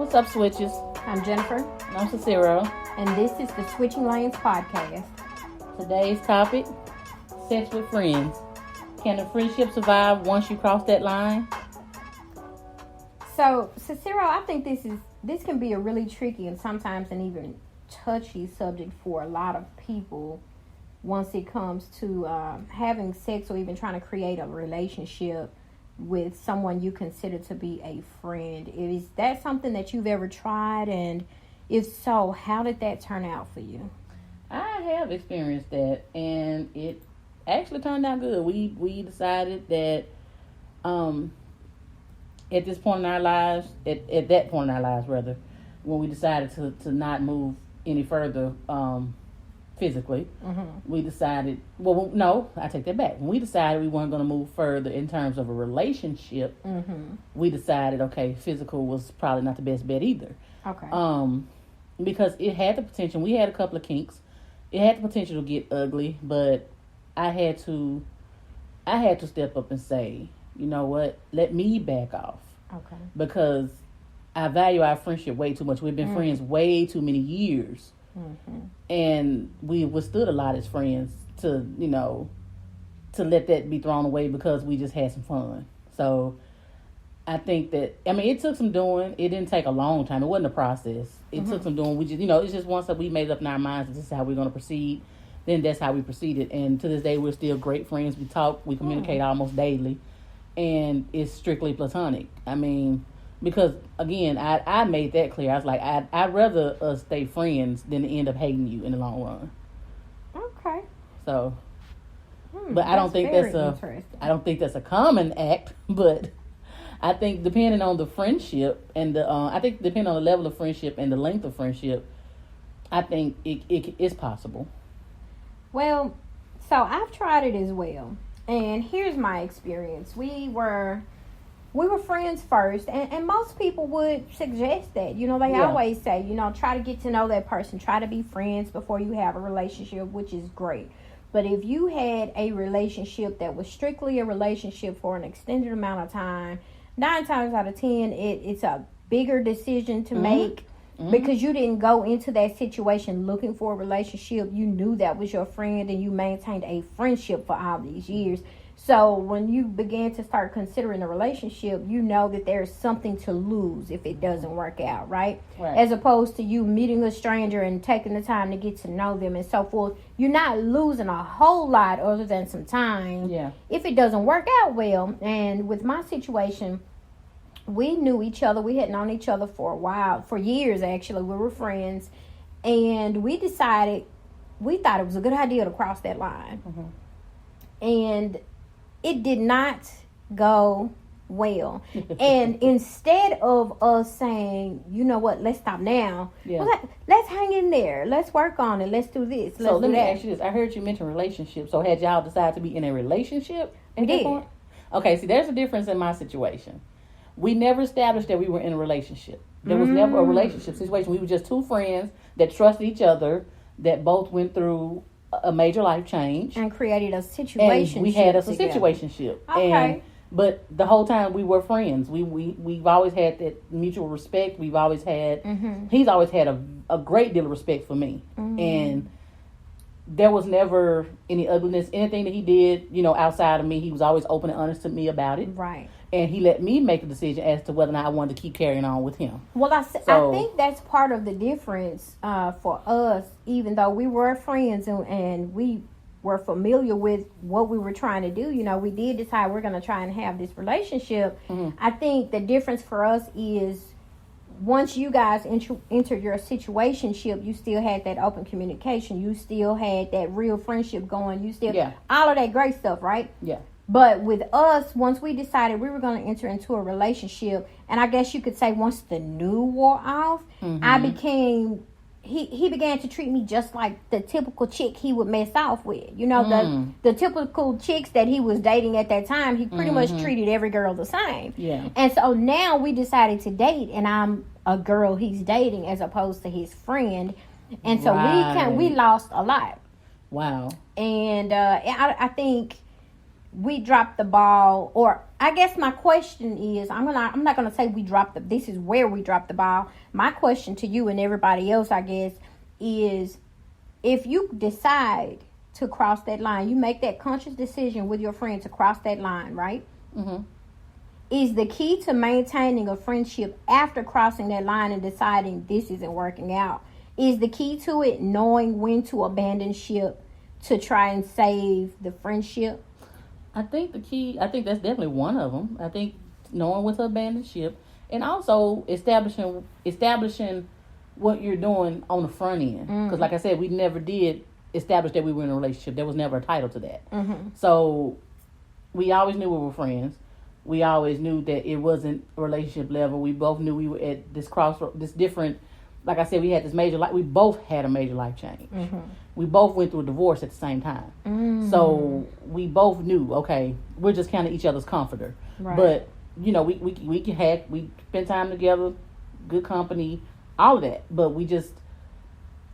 What's up, Switches? I'm Jennifer. And I'm Cicero. And this is the Switching Lanes podcast. Today's topic, sex with friends. Can a friendship survive once you cross that line? So, Cicero, I think this can be a really tricky and sometimes an even touchy subject for a lot of people once it comes to having sex or even trying to create a relationship with someone you consider to be a friend. Is that something that you've ever tried? And if so, how did that turn out for you? I have experienced that, and it actually turned out good. We decided that at this point in our lives, at that point in our lives, rather, when we decided to not move any further physically, we decided, well, no, I take that back. When we decided we weren't going to move further in terms of a relationship, we decided, okay, physical was probably not the best bet either. Okay. Because it had the potential. We had a couple of kinks. It had the potential to get ugly, but I had to step up and say, you know what? Let me back off. Okay. Because I value our friendship way too much. We've been friends way too many years. And we withstood a lot as friends to let that be thrown away because we just had some fun. So I think that, it took some doing. It didn't take a long time. It wasn't a process. It took some doing. We just, it's just once that we made up in our minds that this is how we're going to proceed, then that's how we proceeded. And to this day, we're still great friends. We talk, we communicate almost daily, and it's strictly platonic. Because again, I made that clear. I was like, I'd rather us stay friends than end up hating you in the long run. Okay. So, but I don't think that's a common act. But I think depending on the friendship and depending on the level of friendship and the length of friendship, I think it is possible. Well, so I've tried it as well, and here's my experience. We were friends first, and most people would suggest that. They always say, try to get to know that person. Try to be friends before you have a relationship, which is great. But if you had a relationship that was strictly a relationship for an extended amount of time, 9 times out of 10, it's a bigger decision to make because you didn't go into that situation looking for a relationship. You knew that was your friend, and you maintained a friendship for all these years. So when you began to start considering a relationship, you know that there's something to lose if it doesn't work out, right? As opposed to you meeting a stranger and taking the time to get to know them and so forth. You're not losing a whole lot other than some time if it doesn't work out well. And with my situation, we knew each other. We had known each other for a while, for years actually. We were friends. And we thought it was a good idea to cross that line. And it did not go well. And instead of us saying, you know what, let's stop now. Let's hang in there. Let's work on it. Let's do this. So let me ask you this. I heard you mention relationship. So had y'all decided to be in a relationship? We did. Point? Okay, see, there's a difference in my situation. We never established that we were in a relationship. There was never a relationship situation. We were just two friends that trusted each other, that both went through a major life change and created a situation. We had us a situationship. Okay. But the whole time we were friends. We've always had that mutual respect. We've always had he's always had a great deal of respect for me. And there was never any ugliness. Anything that he did, outside of me, he was always open and honest to me about it. Right. And he let me make a decision as to whether or not I wanted to keep carrying on with him. Well, I think that's part of the difference for us, even though we were friends and we were familiar with what we were trying to do. We did decide we're going to try and have this relationship. I think the difference for us is once you guys entered your situationship, you still had that open communication. You still had that real friendship going. You still all of that great stuff, right? Yeah. But with us, once we decided we were going to enter into a relationship, and I guess you could say once the new wore off, he began to treat me just like the typical chick he would mess off with. The typical chicks that he was dating at that time, he pretty much treated every girl the same. Yeah. And so now we decided to date, and I'm a girl he's dating as opposed to his friend. And so we lost a lot. Wow. And I think we dropped the ball, or I guess my question is, I'm not gonna say this is where we dropped the ball. My question to you and everybody else, I guess, is if you decide to cross that line, you make that conscious decision with your friend to cross that line, right? Mm-hmm. Is the key to maintaining a friendship after crossing that line and deciding this isn't working out? Is the key to it knowing when to abandon ship to try and save the friendship? I think that's definitely one of them. I think knowing when to abandon ship, and also establishing what you're doing on the front end. Because like I said, we never did establish that we were in a relationship. There was never a title to that. Mm-hmm. So we always knew we were friends. We always knew that it wasn't a relationship level. We both knew we were at this crossroad, this different. Like I said, we had this major life. We both had a major life change. Mm-hmm. We both went through a divorce at the same time. Mm-hmm. So we both knew, okay, we're just kind of each other's comforter. Right. But we spent time together, good company, all of that. But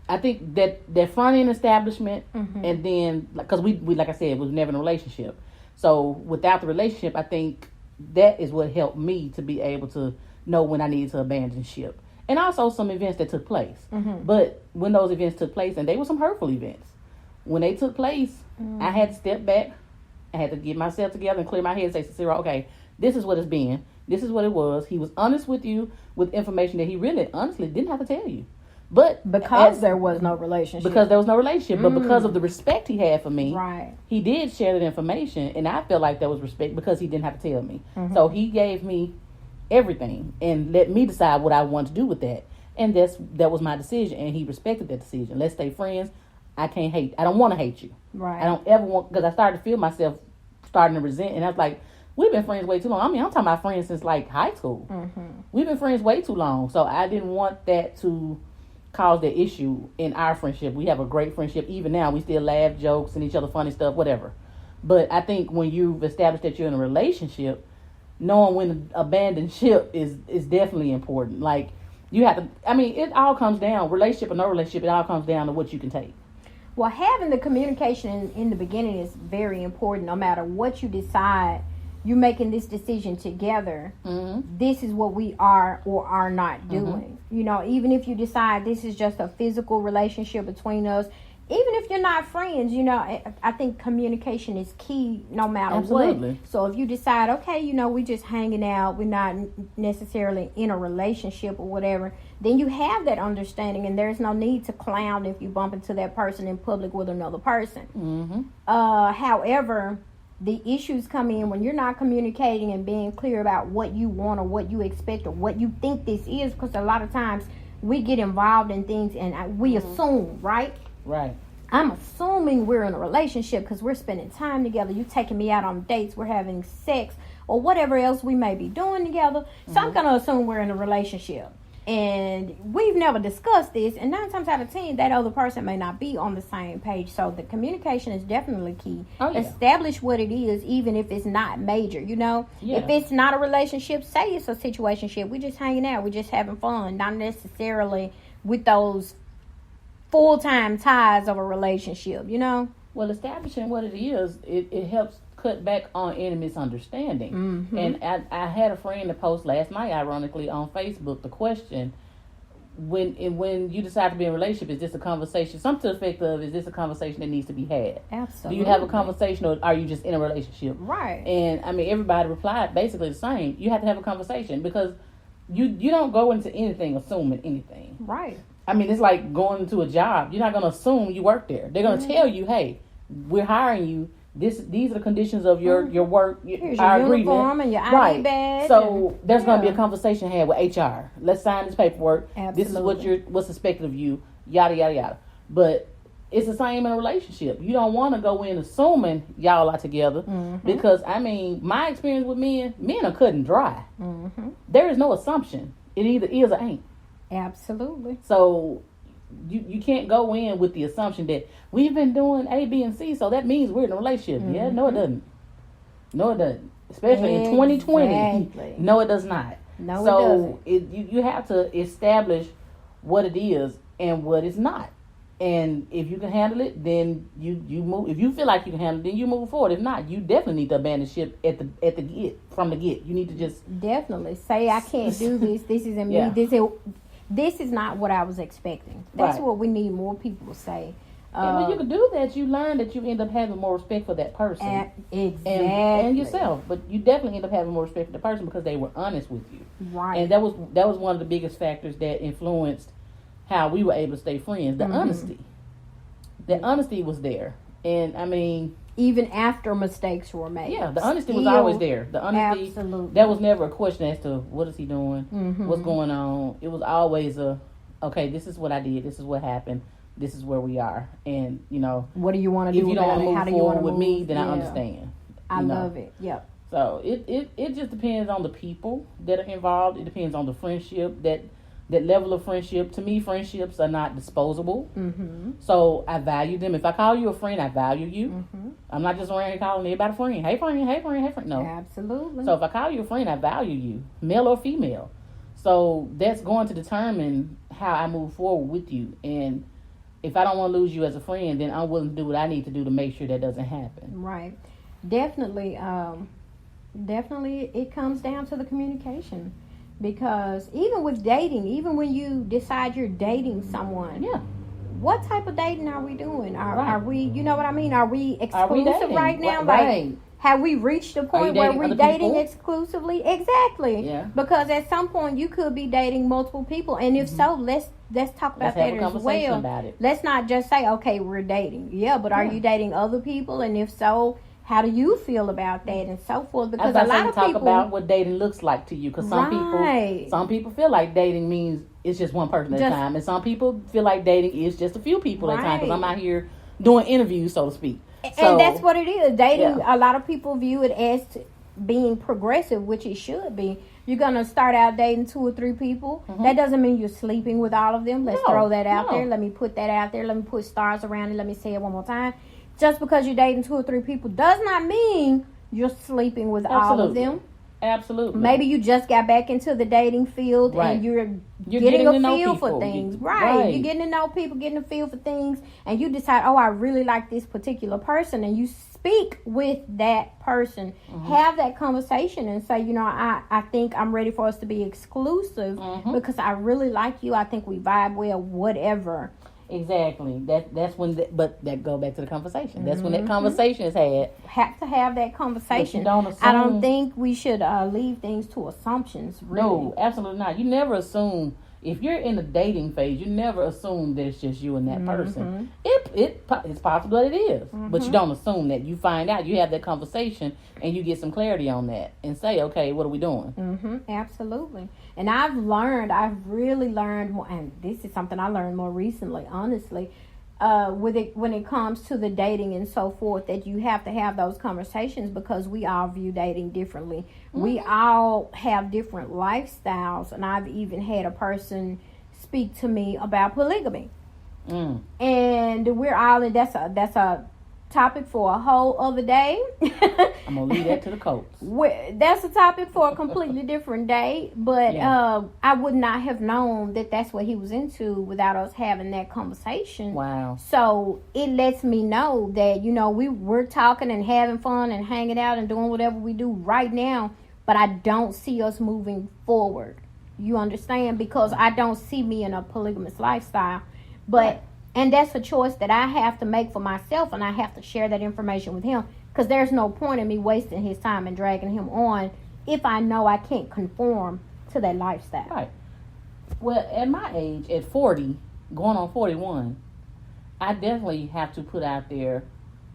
I think that front end establishment, mm-hmm. and then because we like I said, was never in a relationship. So without the relationship, I think that is what helped me to be able to know when I needed to abandon ship. And also some events that took place. Mm-hmm. But when those events took place, and they were some hurtful events, when they took place, mm-hmm. I had to step back. I had to get myself together and clear my head and say, Cicero, okay, this is what it's been. This is what it was. He was honest with you with information that he really honestly didn't have to tell you. But because there was no relationship. Because there was no relationship. But because of the respect he had for me, right, he did share that information. And I felt like that was respect because he didn't have to tell me. Mm-hmm. So he gave me everything and let me decide what I want to do with that. And that was my decision. And he respected that decision. Let's stay friends. I don't want to hate you. Right. I don't ever want, because I started to feel myself starting to resent. And I was like, we've been friends way too long. I mean, I'm talking about friends since like high school. Mm-hmm. We've been friends way too long. So I didn't want that to cause the issue in our friendship. We have a great friendship. Even now, we still laugh, jokes, and each other funny stuff, whatever. But I think when you've established that you're in a relationship, knowing when to abandon ship is definitely important. Like, you have to, I mean, it all comes down, relationship or no relationship, it all comes down to what you can take. Well, having the communication in the beginning is very important. No matter what you decide, you're making this decision together. Mm-hmm. This is what we are or are not doing. Mm-hmm. You know, even if you decide this is just a physical relationship between us, even if you're not friends, you know, I think communication is key no matter Absolutely. what. So if you decide, okay, you know, we're just hanging out, we're not necessarily in a relationship or whatever, then you have that understanding, and there's no need to clown if you bump into that person in public with another person. Mm-hmm. However, the issues come in when you're not communicating and being clear about what you want or what you expect or what you think this is, because a lot of times we get involved in things and we assume, right? Right. I'm assuming we're in a relationship because we're spending time together. You taking me out on dates, we're having sex, or whatever else we may be doing together. So I'm going to assume we're in a relationship. And we've never discussed this, and 9 times out of 10, that other person may not be on the same page. So the communication is definitely key. Oh, yeah. Establish what it is, even if it's not major, you know. Yeah. If it's not a relationship, say it's a situationship. We're just hanging out. We're just having fun. Not necessarily with those full-time ties of a relationship, you know. Well, establishing what it is, it helps cut back on any misunderstanding. Mm-hmm. And I had a friend that posted last night, ironically, on Facebook, the question, when you decide to be in a relationship, is this a conversation, something to the effect of, is this a conversation that needs to be had? Absolutely. Do you have a conversation, or are you just in a relationship? Right. And, I mean, everybody replied basically the same. You have to have a conversation, because you don't go into anything assuming anything. Right. I mean, it's like going into a job. You're not going to assume you work there. They're going to tell you, hey, we're hiring you. These are the conditions of your work, Here's our your uniform agreement. and your ID right. badge. So there's going to be a conversation had with HR. Let's sign this paperwork. Absolutely. This is what's expected of you. Yada yada yada. But it's the same in a relationship. You don't want to go in assuming y'all are together, because I mean, my experience with men are cut and dry. Mm-hmm. There is no assumption. It either is or ain't. Absolutely. So you can't go in with the assumption that we've been doing A, B, and C, so that means we're in a relationship. Mm-hmm. Yeah, no it doesn't. No it doesn't. Especially in 2020. No, it does not. No, so it doesn't. You have to establish what it is and what it's not. And if you can handle it, then you move. If you feel like you can handle it, then you move forward. If not, you definitely need to abandon ship at the get from the get. You need to just definitely say, I can't do this. This isn't Yeah. me. This is not what I was expecting. That's Right. what we need more people to say. And when you can do that, you learn that you end up having more respect for that person Exactly. and yourself. But you definitely end up having more respect for the person because they were honest with you. Right. And that was one of the biggest factors that influenced how we were able to stay friends. The honesty. The honesty was there. And I mean, even after mistakes were made. yeah, the honesty was Still, always there. The honesty, absolutely. that was never a question as to what is he doing, what's going on. It was always okay, this is what I did, this is what happened, this is where we are. And, you know, what do you want to do if you don't want to How move do you want forward to with move? me, then I understand. I love it. Yep. So it just depends on the people that are involved. It depends on the friendship, that level of friendship. To me, friendships are not disposable. So I value them. If I call you a friend, I value you. I'm not just around here calling everybody a friend. Hey friend, hey friend, hey friend. No. Absolutely. So if I call you a friend, I value you, male or female. So that's going to determine how I move forward with you. And if I don't want to lose you as a friend, then I'm willing to do what I need to do to make sure that doesn't happen. Right. Definitely. Definitely, it comes down to the communication. Because even with dating, even when you decide you're dating someone, Yeah. what type of dating are we doing? Right. Are we, you know what I mean? Are we Are we exclusive dating? right now? Right. Like, have we reached the point you where dating we're other dating people? exclusively? Exactly. Yeah. Because at some point you could be dating multiple people, and if so, let's talk about Let's have that a as conversation well. about it. Let's not just say, okay, we're dating. Yeah, but are Yeah. you dating other people? And if so, how do you feel about that, and so forth? Because As a lot of talk people about what dating looks like to you, because Right. some people feel like dating means it's just one person at a Just- time, and some people feel like dating is just a few people at a time. Because Right. I'm out here doing interviews, so to speak. And that's what it is. Dating, Yeah. a lot of people view it as being progressive, which it should be. You're going to start out dating 2 or 3 people. That doesn't mean you're sleeping with all of them. Let's No, throw that out no. there. Let me put that out there. Let me put stars around it. Let me say it one more time. Just because you're dating 2 or 3 people does not mean you're sleeping with all of Absolutely. them. Absolutely. Maybe you just got back into the dating field Right. and you're You're getting to a know feel people. for things. Right. Right. You're getting to know people, getting a feel for things, and you decide, oh, I really like this particular person, and you speak with that person. Have that conversation and say, you know, I think I'm ready for us to be exclusive because I really like you. I think we vibe well, whatever. Exactly. That's when, but that go back to the conversation. That's when that conversation is had. Have to have that conversation. But you don't I don't assume- think we should leave things to assumptions. Really. No, absolutely not. You never assume, if you're in the dating phase, you never assume that it's just you and that person. It's possible that it is, but you don't assume that. You find out, you have that conversation, and you get some clarity on that, and say, okay, what are we doing? Absolutely. And I've really learned more, and this is something I learned more recently, honestly, when it comes to the dating and so forth, that you have to have those conversations because we all view dating differently. We all have different lifestyles, and I've even had a person speak to me about polygamy. And we're all in, that's a topic for a whole other day. I'm gonna leave that to the coach. That's a topic for a completely different day, but Yeah. I would not have known that that's what he was into without us having that conversation. Wow. So it lets me know that, you know, we're talking and having fun and hanging out and doing whatever we do right now, but I don't see us moving forward. You understand? Because I don't see me in a polygamous lifestyle. But and that's a choice that I have to make for myself, and I have to share that information with him, because there's no point in me wasting his time and dragging him on if I know I can't conform to that lifestyle. Right. Well, at my age, at 40, going on 41, I definitely have to put out there,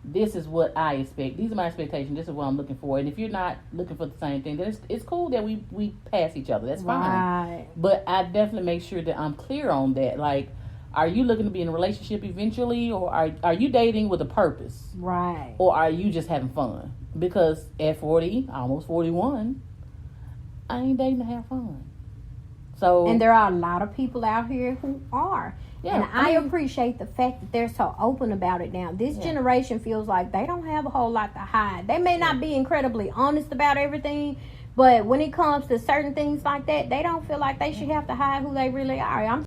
this is what I expect. These are my expectations. This is what I'm looking for. And if you're not looking for the same thing, then it's cool that we pass each other. That's fine. Right. But I definitely make sure that I'm clear on that. Like, are you looking to be in a relationship eventually, or are you dating with a purpose? Right. Or are you just having fun? Because at 40, almost 41, I ain't dating to have fun. So, And there are a lot of people out here who are. Yeah, and I I mean- appreciate the fact that they're so open about it now. This generation feels like they don't have a whole lot to hide. They may not be incredibly honest about everything, but when it comes to certain things like that, they don't feel like they should have to hide who they really are. I'm